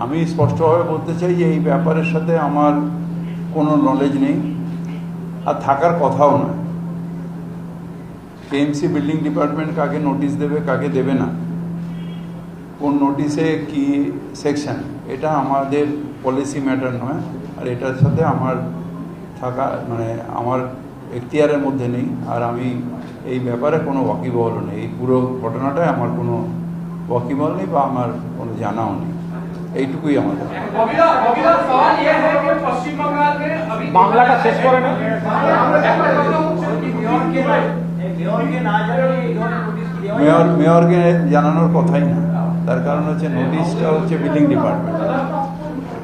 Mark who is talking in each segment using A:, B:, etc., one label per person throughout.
A: আমি স্পষ্টভাবে বলতে চাই যে এই ব্যাপারের সাথে আমার কোনো নলেজ নেই আর থাকার কথাও নয়। কেএমসি বিল্ডিং ডিপার্টমেন্ট কাকে নোটিশ দেবে কাকে দেবে না, কোন নোটিশে কি সেকশন, এটা আমাদের পলিসি ম্যাটার নয়। আর এটার সাথে আমার থাকা মানে আমার এখতিয়ারের মধ্যে নেই। আর আমি এই ব্যাপারে কোনো ওয়াকিবহল নেই। এই পুরো ঘটনাটায় আমার কোনো ওয়াকিবহল নেই বা আমার কোনো জানাও নেই। এইটুকুই আমার
B: বাংলাটা শেষ করে না।
A: মেয়রকে জানানোর কথাই না। তার কারণ হচ্ছে নোটিশটা হচ্ছে বিল্ডিং ডিপার্টমেন্ট,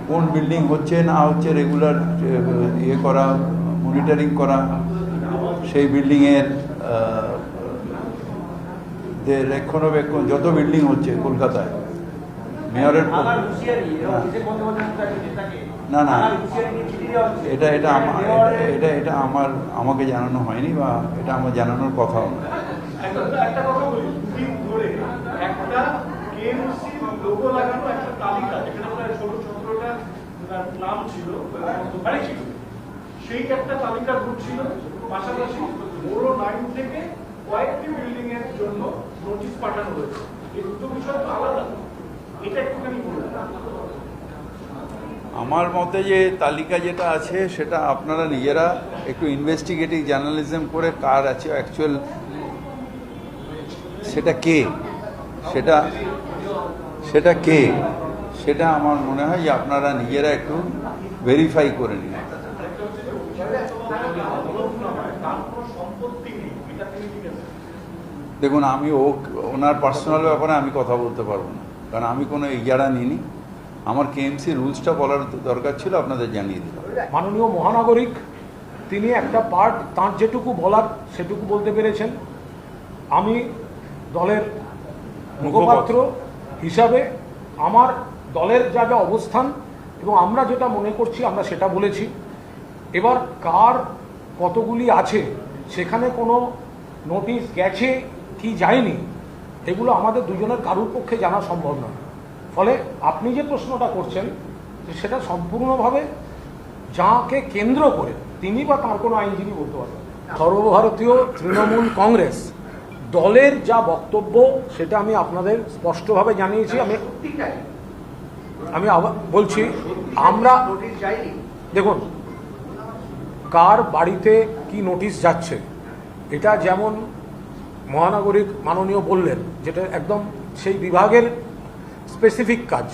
A: কোন বিল্ডিং হচ্ছে না হচ্ছে রেগুলার ইয়ে করা, মনিটরিং করা, সেই বিল্ডিংয়ের যে রক্ষণাবেক্ষণ যত বিল্ডিং হচ্ছে কলকাতায় মেয়রের না না এটা এটা এটা এটা আমাকে জানানো হয়নি বা এটা আমার জানানোর কথাও না।
C: সেই একটা তালিকা ঘুরছিল, পাশাপাশি বড় লাইন থেকে কয়েকটি বিল্ডিং এর জন্য নোটিশ পাঠানো হয়েছে। এই দুটো বিষয় তো আলাদা, এটা একটুখানি বলুন।
A: আমার মতে যে তালিকা যেটা আছে সেটা আপনারা নিজেরা একটু ইনভেস্টিগেটিভ জার্নালিজম করে কার আছে অ্যাকচুয়াল সেটা কে সেটা কে সেটা আমার মনে হয় যে আপনারা নিজেরা একটু ভেরিফাই করে নিন। দেখুন, আমি ওনার পার্সোনাল ব্যাপারে আমি কথা বলতে পারবো না, কারণ আমি কোনো ইজারা নিইনি। আমার কেএমসি রুলসটা বলার দরকার ছিল, আপনাদের জানিয়ে দিলাম।
B: মাননীয় মহানাগরিক তিনি একটা পার্ট তাঁর যেটুকু বলার সেটুকু বলতে পেরেছেন। আমি দলের মুখপাত্র হিসাবে আমার দলের যা যা অবস্থান এবং আমরা যেটা মনে করছি আমরা সেটা বলেছি। এবার কার কতগুলি আছে, সেখানে কোনো নোটিশ গেছে কি যায়নি, এগুলো আমাদের দুজনের কারুর পক্ষে জানা সম্ভব নয়। ফলে আপনি যে প্রশ্নটা করছেন সেটা সম্পূর্ণভাবে যাকে কেন্দ্র করে তিনি বা তার কোনো আইনজীবী বলতে পারবেন। সর্বভারতীয় তৃণমূল কংগ্রেস দলের যা বক্তব্য সেটা আমি আপনাদের স্পষ্টভাবে জানিয়েছি। আমি আবার বলছি, আমরা দেখুন কার বাড়িতে কি নোটিশ যাচ্ছে এটা যেমন মহানাগরিক মাননীয় বললেন, যেটা একদম সেই বিভাগের স্পেসিফিক কাজ,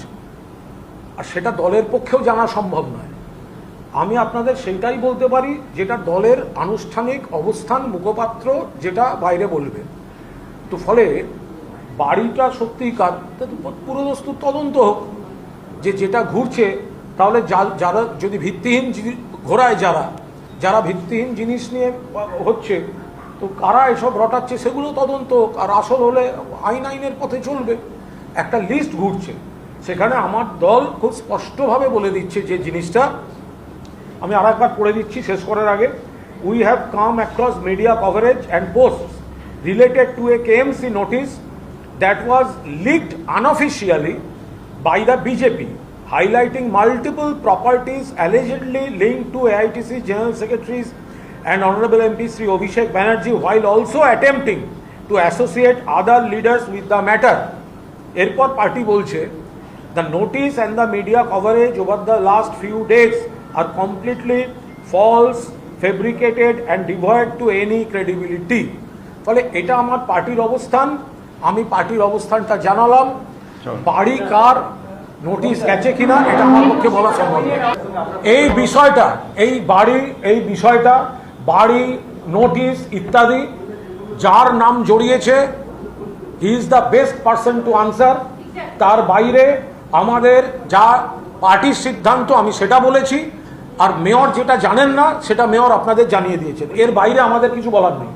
B: আর সেটা দলের পক্ষেও জানা সম্ভব নয়। আমি আপনাদের সেইটাই বলতে পারি যেটা দলের আনুষ্ঠানিক অবস্থান, মুখপাত্র যেটা বাইরে বলবে। তো ফলে বাড়িটা সত্যিই কার পুরোদস্তুর তদন্ত হোক, যে যেটা ঘুরছে তাহলে যারা যদি ভিত্তিহীন ঘোরায়, যারা ভিত্তিহীন জিনিস নিয়ে হচ্ছে, তো কারা এসব রটাচ্ছে সেগুলো তদন্ত হোক। আর আসল হলে আইনের পথে চলবে। একটা লিস্ট ঘুরছে, সেখানে আমার দল খুব স্পষ্টভাবে বলে দিচ্ছে যে জিনিসটা, আমি আর একবার পড়ে দিচ্ছি শেষ করার আগে। We have come across media coverage and posts related to a KMC notice that was leaked unofficially by the BJP, highlighting multiple properties allegedly linked to AITC General Secretaries and Honorable MP Sri Abhishek Banerjee, while also attempting to associate other leaders with the matter. Erpor party bolche, the notice and the media coverage over the last few days are completely false, fabricated and devoid to any credibility. ফলে এটা আমার পার্টির অবস্থান, আমি পার্টির অবস্থানটা জানালাম। বাড়ি কার নোটিশ গেছে কিনা এটা আমার পক্ষে বলা সম্ভব নয়। এই বিষয়টা বাড়ি নোটিশ ইত্যাদি যার নাম জড়িয়েছে he is the best person to answer. তার বাইরে আমাদের যা পার্টির সিদ্ধান্ত আমি সেটা বলেছি, আর মেয়র যেটা জানেন না সেটা মেয়র আপনাদের জানিয়ে দিয়েছেন। এর বাইরে আমাদের কিছু বলার নেই।